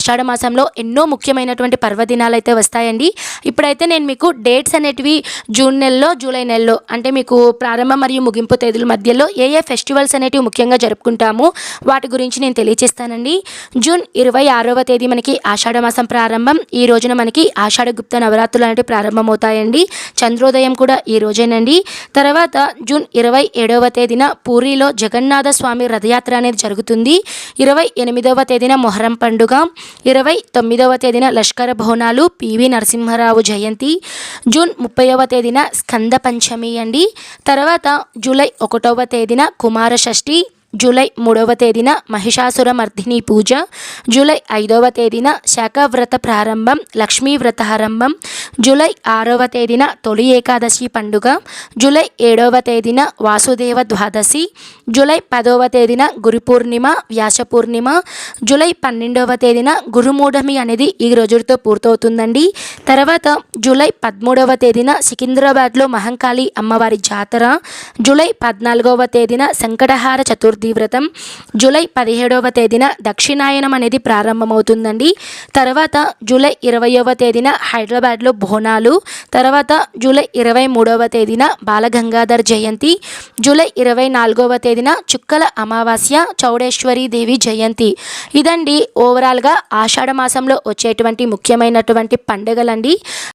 ఆషాఢ మాసంలో ఎన్నో ముఖ్యమైనటువంటి పర్వదినాలు అయితే వస్తాయండి. ఇప్పుడైతే నేను మీకు డేట్స్ అనేటివి జూన్ నెలలో, జూలై నెలలో అంటే మీకు ప్రారంభం మరియు ముగింపు తేదీల మధ్యలో ఏ ఏ ఫెస్టివల్స్ అనేటివి ముఖ్యంగా జరుపుకుంటాము వాటి గురించి నేను తెలియజేస్తానండి. జూన్ 26వ తేదీ మనకి ఆషాఢ మాసం ప్రారంభం. ఈ రోజున మనకి ఆషాఢ గుప్త నవరాత్రులు అనేవి ప్రారంభమవుతాయండి. చంద్రోదయం కూడా ఈ రోజేనండి. తర్వాత జూన్ 27వ తేదీన పూరిలో జగన్నాథ స్వామి రథయాత్ర అనేది జరుగుతుంది. 28వ తేదీన మొహరం పండుగ, 29వ తేదీన లష్కర బోనాలు, పివి నరసింహారావు జయంతి, జూన్ 30వ తేదీన స్కంద పంచమి అండి. తర్వాత జూలై 1వ తేదీన కుమార షష్ఠి, జూలై 3వ తేదీన మహిషాసుర మర్దిని పూజ, జూలై 5వ తేదీన శాఖవ్రత ప్రారంభం, లక్ష్మీ వ్రత ఆరంభం, జూలై 6వ తేదీన తొలి ఏకాదశి పండుగ, జూలై 7వ తేదీన వాసుదేవ ద్వాదశి, జూలై 10వ తేదీన గురు పూర్ణిమ, వ్యాస పూర్ణిమ, జూలై 12వ తేదీన గురుమూఢమి అనేది ఈ రోజుతో పూర్తవుతుందండి. తర్వాత జూలై 13వ తేదీన సికింద్రాబాద్లో మహంకాళి అమ్మవారి జాతర, జూలై 14వ తేదీన సంకటహార చతుర్థి వ్రతం, జూలై 17వ తేదీన దక్షిణాయనం అనేది ప్రారంభమవుతుందండి. తర్వాత జూలై 20వ తేదీన హైదరాబాద్లో బోనాలు, తర్వాత జూలై 23వ తేదీన బాలగంగాధర్ జయంతి, జూలై 24వ తేదీన చుక్కల అమావాస్య, చౌడేశ్వరి దేవి జయంతి. ఇదండి ఓవరాల్గా ఆషాఢ మాసంలో వచ్చేటువంటి ముఖ్యమైనటువంటి పండుగలండి.